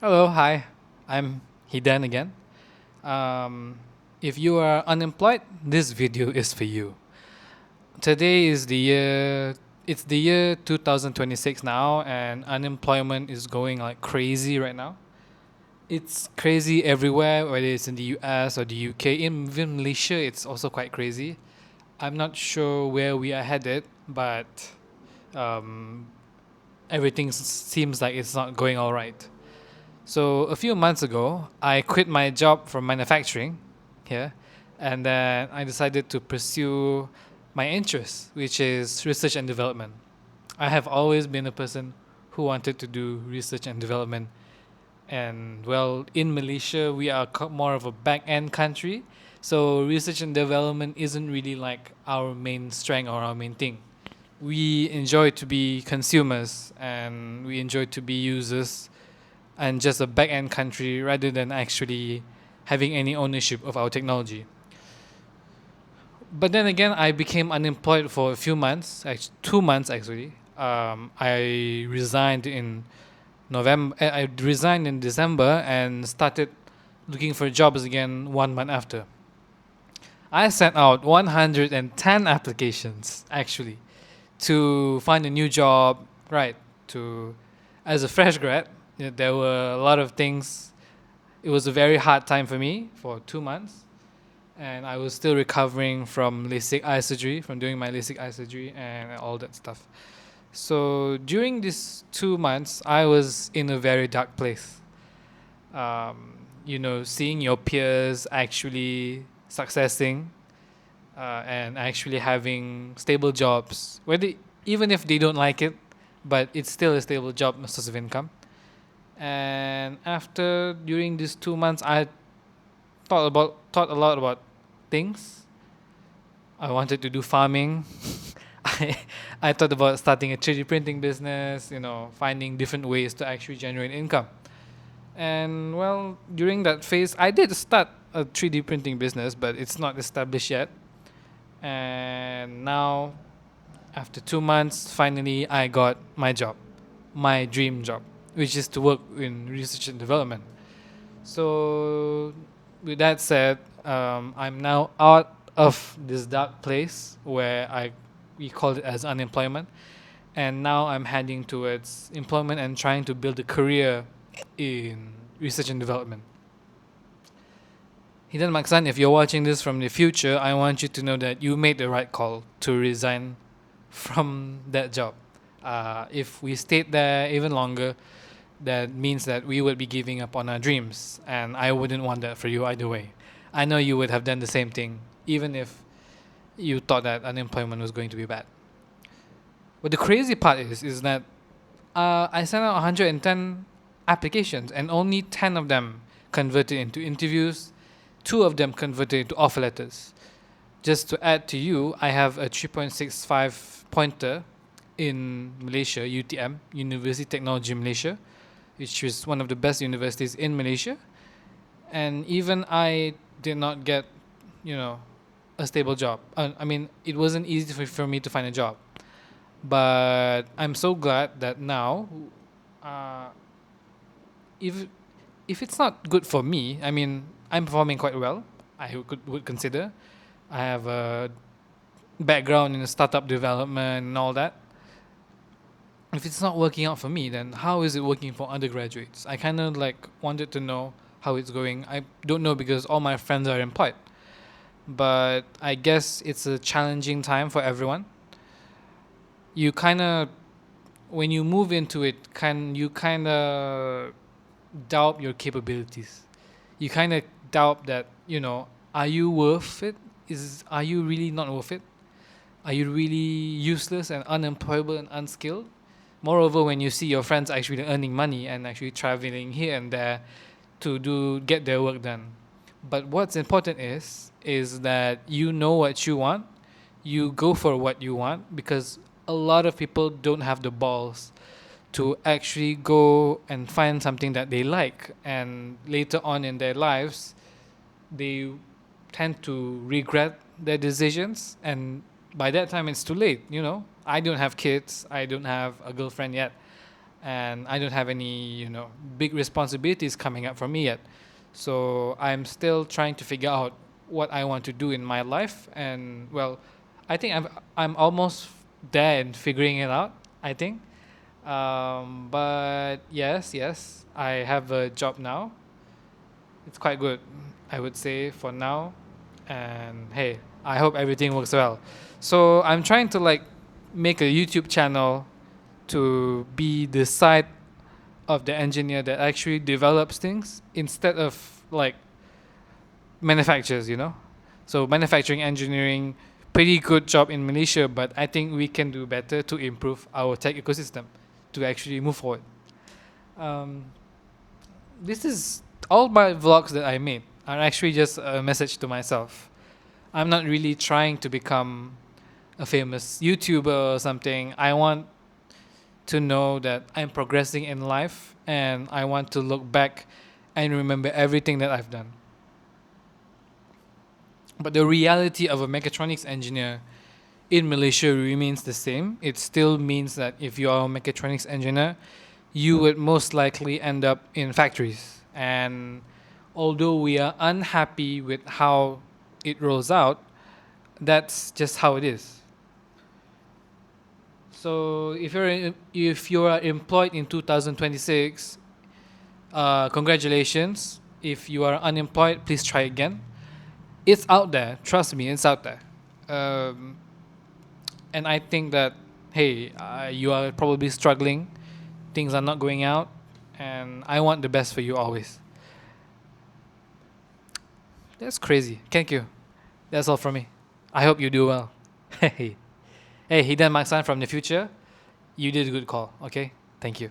Hello, hi. I'm Hidan again. Um, if you are unemployed, this video is for you. Today is the year. It's the year 2026 now, and unemployment is going like crazy right now. It's crazy everywhere, whether it's in the US or the UK. Even Malaysia, it's also quite crazy. I'm not sure where we are headed, but um, everything seems like it's not going all right. So a few months ago, I quit my job from manufacturing here, and then I decided to pursue my interest, which is research and development. I have always been a person who wanted to do research and development, and well, in Malaysia, we are more of a back end country, so research and development isn't really like our main strength or our main thing. We enjoy to be consumers and we enjoy to be users and just a back end country rather than actually having any ownership of our technology. But then again, I became unemployed for a few months, actually 2 months actually. I resigned in November. I resigned in December and started looking for jobs again 1 month after. I sent out 110 applications actually to find a new job. Right, to as a fresh grad, there were a lot of things. It was a very hard time for me for 2 months, and I was still recovering from LASIK eye surgery, from doing my LASIK eye surgery and all that stuff. So during these 2 months, I was in a very dark place. Seeing your peers actually successing and actually having stable jobs, whether even if they don't like it, but it's still a stable job, a source of income. And after during these 2 months, I thought a lot about things. I wanted to do farming. I I thought about starting a 3D printing business. Finding different ways to actually generate income. And well, during that phase, I did start a 3D printing business, but it's not established yet. And now, after 2 months, finally I got my job, my dream job, which is to work in research and development. So, with that said, I'm now out of this dark place where we called it as unemployment, and now I'm heading towards employment and trying to build a career in research and development. Hidan Maksan, if you're watching this from the future, I want you to know that you made the right call to resign from that job. If we stayed there even longer, that means that we would be giving up on our dreams, and I wouldn't want that for you either way. I know you would have done the same thing, even if you thought that unemployment was going to be bad. But the crazy part is that I sent out 110 applications, and only 10 of them converted into interviews. Two of them converted into offer letters. Just to add to you, I have a 3.65 pointer in Malaysia, UTM, University Technology Malaysia, which is one of the best universities in Malaysia. And even I did not get, you know, a stable job. I mean, it wasn't easy for me to find a job. But I'm so glad that now, uh, if if it's not good for me, I mean, I'm performing quite well. I would consider. I have a background in startup development and all that. If it's not working out for me, then how is it working for undergraduates? I kind of like wanted to know how it's going. I don't know because all my friends are employed, but I guess it's a challenging time for everyone. You kind of when you move into it, can you kind of doubt your capabilities? You kind of doubt that are you worth it? Are you really not worth it? Are you really useless and unemployable and unskilled? Moreover, when you see your friends actually earning money and actually traveling here and there to get their work done. But what's important is that you know what you want, you go for what you want because a lot of people don't have the balls to actually go and find something that they like, and later on in their lives they tend to regret their decisions, and by that time it's too late. I don't have kids, I don't have a girlfriend yet, and I don't have any, big responsibilities coming up for me yet. So I'm still trying to figure out what I want to do in my life, and well, I think I'm almost there in figuring it out. I think, but yes, I have a job now. It's quite good, I would say, for now. And hey, I hope everything works well. So I'm trying to like make a YouTube channel to be the side of the engineer that actually develops things instead of like manufacturers. So manufacturing engineering, pretty good job in Malaysia, but I think we can do better to improve our tech ecosystem to actually move forward. Um, this is all my vlogs that I made are actually just a message to myself. I'm not really trying to become a famous YouTuber or something. I want to know that I'm progressing in life, and I want to look back and remember everything that I've done. But the reality of a mechatronics engineer in Malaysia remains the same. It still means that if you are a mechatronics engineer, you would most likely end up in factories. And although we are unhappy with how it rolls out, that's just how it is. So if you are employed in 2026, congratulations. If you are unemployed, please try again. It's out there. Trust me, it's out there. Um, and I think that hey, you are probably struggling. Things are not going out, and I want the best for you always. That's crazy. Thank you. That's all from me. I hope you do well. Hey, hidden Mark San from the future. You did a good call. Okay. Thank you.